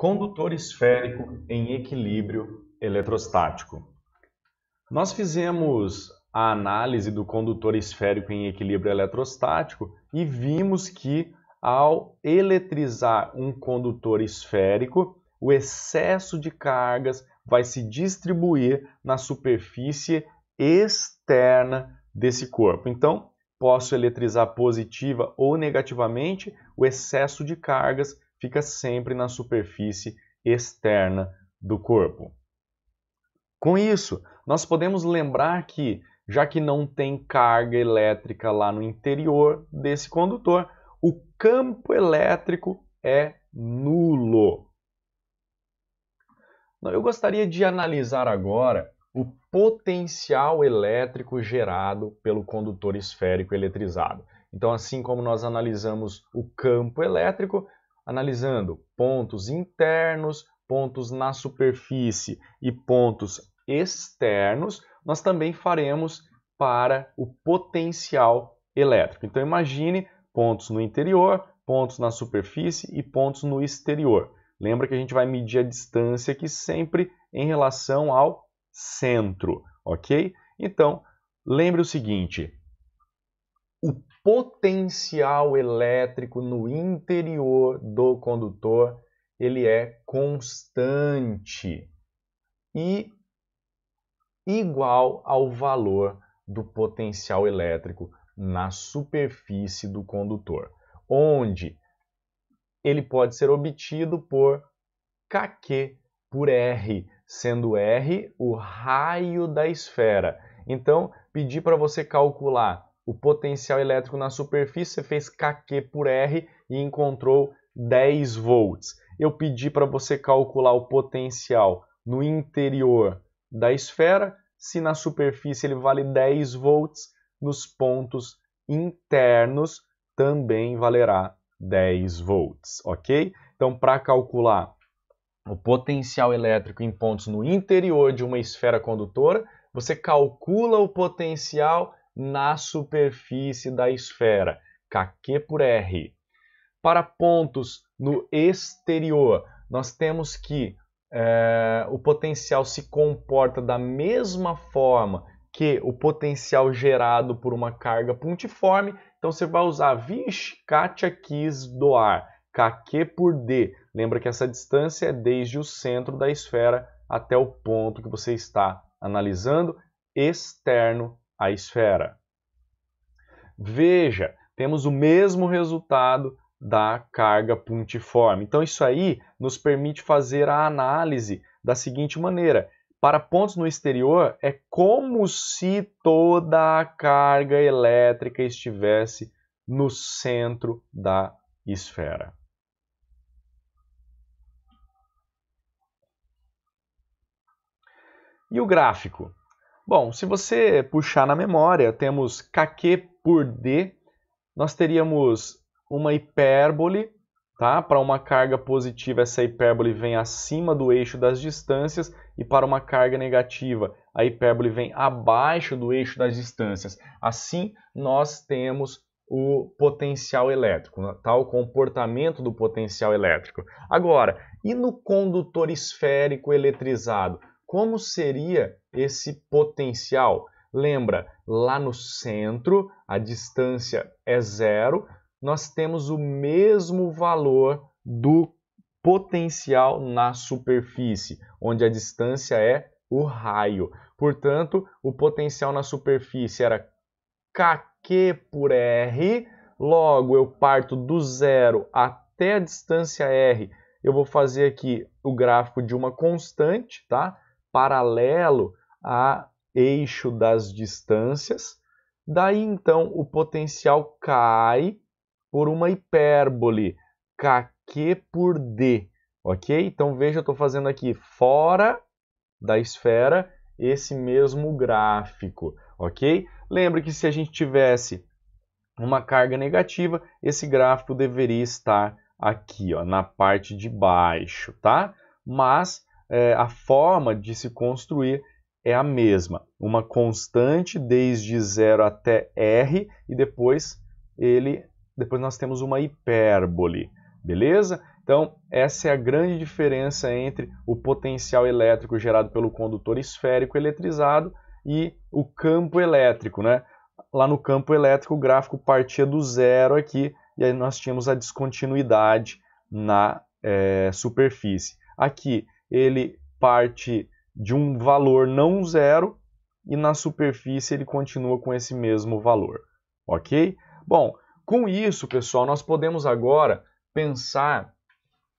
Condutor esférico em equilíbrio eletrostático. Nós fizemos a análise do condutor esférico em equilíbrio eletrostático e vimos que, ao eletrizar um condutor esférico, o excesso de cargas vai se distribuir na superfície externa desse corpo. Então, posso eletrizar positiva ou negativamente, o excesso de cargas fica sempre na superfície externa do corpo. Com isso, nós podemos lembrar que, já que não tem carga elétrica lá no interior desse condutor, o campo elétrico é nulo. Eu gostaria de analisar agora o potencial elétrico gerado pelo condutor esférico eletrizado. Então, assim como nós analisamos o campo elétrico, analisando pontos internos, pontos na superfície e pontos externos, nós também faremos para o potencial elétrico. Então, imagine pontos no interior, pontos na superfície e pontos no exterior. Lembra que a gente vai medir a distância aqui sempre em relação ao centro, ok? Então, lembre o seguinte: o potencial elétrico no interior do condutor, ele é constante e igual ao valor do potencial elétrico na superfície do condutor, onde ele pode ser obtido por kQ por R, sendo R o raio da esfera. Então, pedi para você calcular o potencial elétrico na superfície, você fez kQ por R e encontrou 10 volts. Eu pedi para você calcular o potencial no interior da esfera, se na superfície ele vale 10 volts, nos pontos internos também valerá 10 volts, ok? Então, para calcular o potencial elétrico em pontos no interior de uma esfera condutora, você calcula o potencial na superfície da esfera, kQ por R. Para pontos no exterior, nós temos que o potencial se comporta da mesma forma que o potencial gerado por uma carga pontiforme. Então você vai usar, vixe, Kátia quis doar, kQ por D. Lembra que essa distância é desde o centro da esfera até o ponto que você está analisando, externo à esfera. Veja, temos o mesmo resultado da carga pontiforme. Então isso aí nos permite fazer a análise da seguinte maneira: para pontos no exterior, é como se toda a carga elétrica estivesse no centro da esfera. E o gráfico? Bom, se você puxar na memória, temos kQ por D, nós teríamos uma hipérbole, tá? Para uma carga positiva, essa hipérbole vem acima do eixo das distâncias, e para uma carga negativa, a hipérbole vem abaixo do eixo das distâncias. Assim, nós temos o potencial elétrico, tá? O comportamento do potencial elétrico. Agora, e no condutor esférico eletrizado? Como seria esse potencial? Lembra, lá no centro, a distância é zero, nós temos o mesmo valor do potencial na superfície, onde a distância é o raio. Portanto, o potencial na superfície era kQ por R, logo eu parto do zero até a distância R, eu vou fazer aqui o gráfico de uma constante, tá? Paralelo a eixo das distâncias. Daí, então, o potencial cai por uma hipérbole, kQ por D, ok? Então, veja, eu estou fazendo aqui fora da esfera esse mesmo gráfico, ok? Lembre que se a gente tivesse uma carga negativa, esse gráfico deveria estar aqui, ó, na parte de baixo, tá? Mas a forma de se construir é a mesma, uma constante desde 0 até R e depois nós temos uma hipérbole, beleza? Então, essa é a grande diferença entre o potencial elétrico gerado pelo condutor esférico eletrizado e o campo elétrico, né? Lá no campo elétrico o gráfico partia do zero aqui, e aí nós tínhamos a descontinuidade na superfície. Aqui ele parte de um valor não zero e na superfície ele continua com esse mesmo valor, ok? Bom, com isso, pessoal, nós podemos agora pensar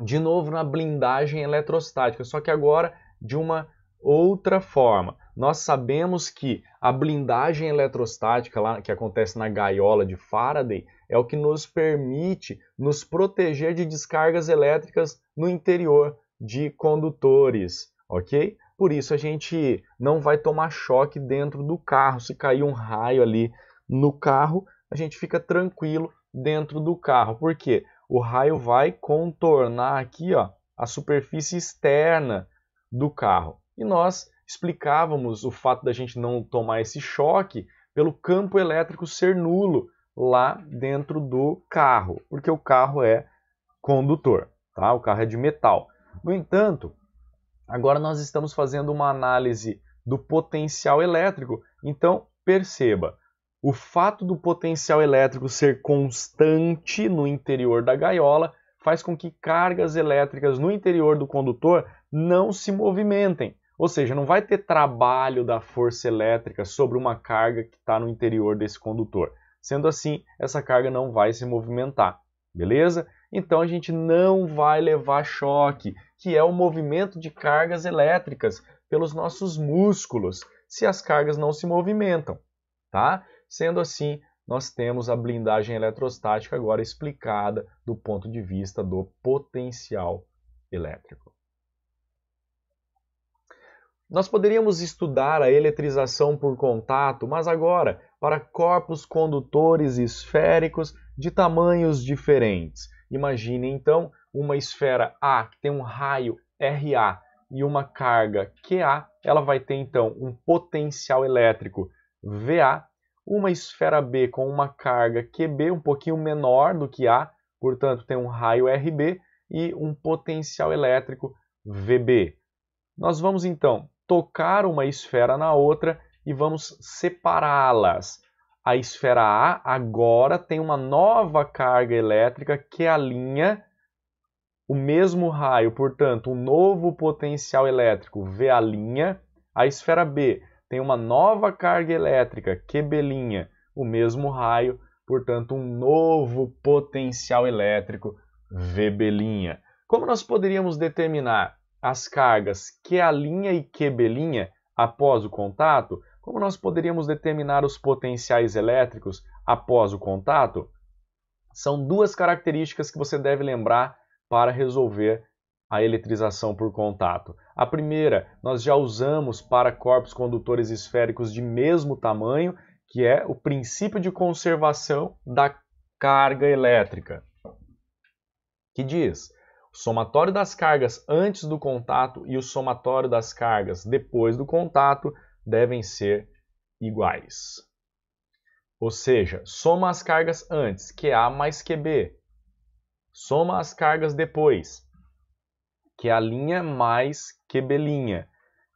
de novo na blindagem eletrostática, só que agora de uma outra forma. Nós sabemos que a blindagem eletrostática lá, que acontece na gaiola de Faraday, é o que nos permite nos proteger de descargas elétricas no interior de condutores, ok? Por isso a gente não vai tomar choque dentro do carro. Se cair um raio ali no carro, a gente fica tranquilo dentro do carro. Por quê? O raio vai contornar aqui, ó, a superfície externa do carro. E nós explicávamos o fato da gente não tomar esse choque pelo campo elétrico ser nulo lá dentro do carro, porque o carro é condutor, tá? O carro é de metal. No entanto, agora nós estamos fazendo uma análise do potencial elétrico, então perceba, o fato do potencial elétrico ser constante no interior da gaiola faz com que cargas elétricas no interior do condutor não se movimentem. Ou seja, não vai ter trabalho da força elétrica sobre uma carga que está no interior desse condutor. Sendo assim, essa carga não vai se movimentar, beleza? Então a gente não vai levar choque, que é o movimento de cargas elétricas pelos nossos músculos, se as cargas não se movimentam, tá? Sendo assim, nós temos a blindagem eletrostática agora explicada do ponto de vista do potencial elétrico. Nós poderíamos estudar a eletrização por contato, mas agora para corpos condutores esféricos de tamanhos diferentes. Imagine então uma esfera A que tem um raio RA e uma carga QA, ela vai ter então um potencial elétrico VA. Uma esfera B com uma carga QB um pouquinho menor do que A, portanto tem um raio RB e um potencial elétrico VB. Nós vamos então tocar uma esfera na outra e vamos separá-las. A esfera A agora tem uma nova carga elétrica que alinha o mesmo raio, portanto, um novo potencial elétrico VA'. A esfera B tem uma nova carga elétrica QB', o mesmo raio, portanto, um novo potencial elétrico VB'. Como nós poderíamos determinar as cargas QA' e QB' após o contato? Como nós poderíamos determinar os potenciais elétricos após o contato? São duas características que você deve lembrar para resolver a eletrização por contato. A primeira, nós já usamos para corpos condutores esféricos de mesmo tamanho, que é o princípio de conservação da carga elétrica, que diz: o somatório das cargas antes do contato e o somatório das cargas depois do contato devem ser iguais. Ou seja, soma as cargas antes, QA mais QB. Soma as cargas depois, QA' mais QB'.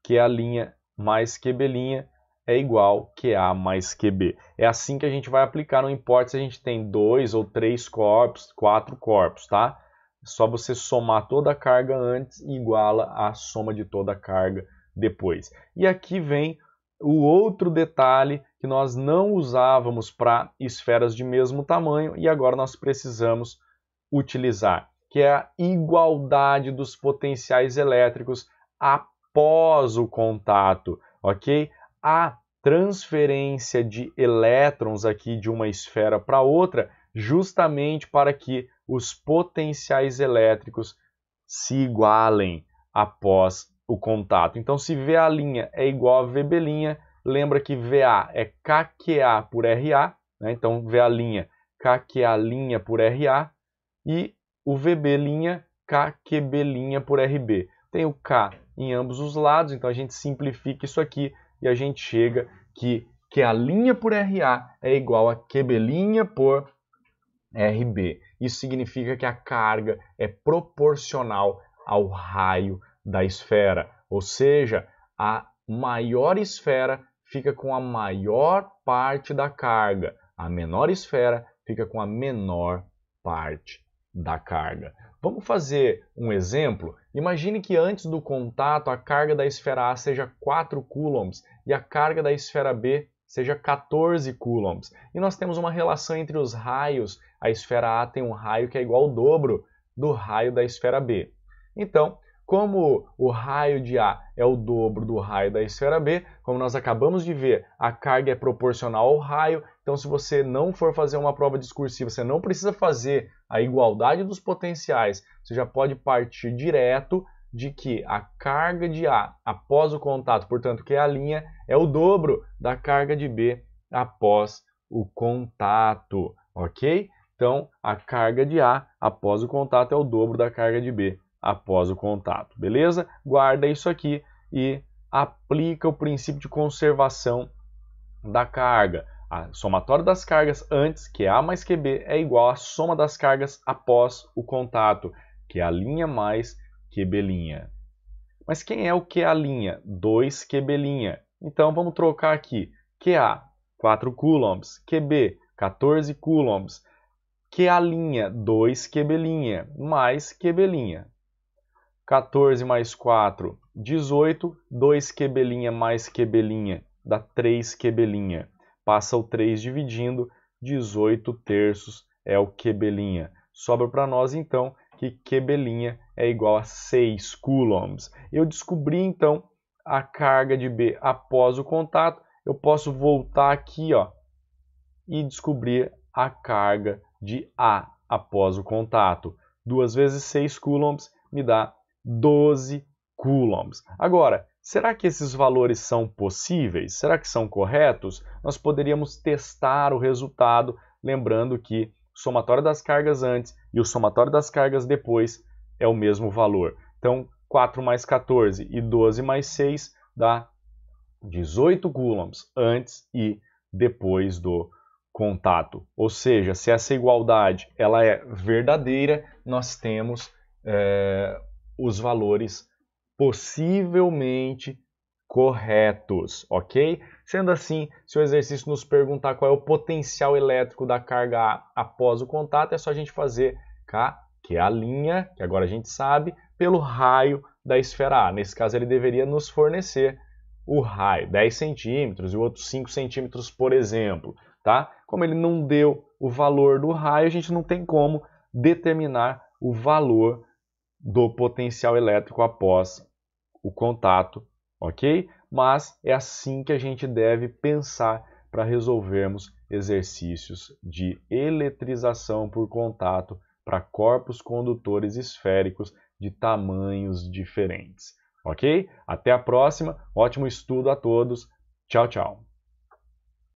QA' mais QB' é igual QA mais QB. É assim que a gente vai aplicar, não importa se a gente tem 2 ou 3 corpos, 4 corpos, tá? É só você somar toda a carga antes e iguala a soma de toda a carga depois. E aqui vem o outro detalhe que nós não usávamos para esferas de mesmo tamanho e agora nós precisamos utilizar, que é a igualdade dos potenciais elétricos após o contato, ok? A transferência de elétrons aqui de uma esfera para outra, justamente para que os potenciais elétricos se igualem após o contato. Então, se VA' é igual a VB', lembra que VA é KQA por RA, né? Então VA' KQA' por RA, e o VB' KQB' por RB. Tem o K em ambos os lados, então a gente simplifica isso aqui e a gente chega que QA' por RA é igual a QB' por RB. Isso significa que a carga é proporcional ao raio da esfera, ou seja, a maior esfera fica com a maior parte da carga, a menor esfera fica com a menor parte da carga. Vamos fazer um exemplo? Imagine que antes do contato a carga da esfera A seja 4 coulombs e a carga da esfera B seja 14 coulombs. E nós temos uma relação entre os raios. A esfera A tem um raio que é igual ao dobro do raio da esfera B. Então, como o raio de A é o dobro do raio da esfera B, como nós acabamos de ver, a carga é proporcional ao raio. Então, se você não for fazer uma prova discursiva, você não precisa fazer a igualdade dos potenciais. Você já pode partir direto de que a carga de A após o contato, portanto, que é a linha, é o dobro da carga de B após o contato, ok? Então, a carga de A após o contato é o dobro da carga de B após o contato, beleza? Guarda isso aqui e aplica o princípio de conservação da carga. A somatória das cargas antes, que é A mais QB, é igual à soma das cargas após o contato, que é a linha mais QB'. Mas quem é o QA'? 2 QB'. Então vamos trocar aqui. QA, 4 coulombs. QB, 14 coulombs. QA', 2 QB', mais QB'. 14 mais 4, 18. 2 QB' mais QB' dá 3 QB'. Passa o 3 dividindo, 18 terços é o QB'. Sobra para nós, então, que QB' é igual a 6 coulombs. Eu descobri, então, a carga de B após o contato. Eu posso voltar aqui, ó, e descobrir a carga de A após o contato. 2 vezes 6 coulombs me dá 12 coulombs. Agora, será que esses valores são possíveis? Será que são corretos? Nós poderíamos testar o resultado, lembrando que o somatório das cargas antes e o somatório das cargas depois é o mesmo valor. Então, 4 mais 14 e 12 mais 6 dá 18 coulombs antes e depois do contato. Ou seja, se essa igualdade ela é verdadeira, nós temos os valores possivelmente corretos, ok? Sendo assim, se o exercício nos perguntar qual é o potencial elétrico da carga A após o contato, é só a gente fazer K, que é a linha, que agora a gente sabe, pelo raio da esfera A. Nesse caso, ele deveria nos fornecer o raio, 10 centímetros e o outro 5 centímetros, por exemplo. Tá? Como ele não deu o valor do raio, a gente não tem como determinar o valor do potencial elétrico após o contato, ok? Mas é assim que a gente deve pensar para resolvermos exercícios de eletrização por contato para corpos condutores esféricos de tamanhos diferentes, ok? Até a próxima, ótimo estudo a todos, tchau, tchau!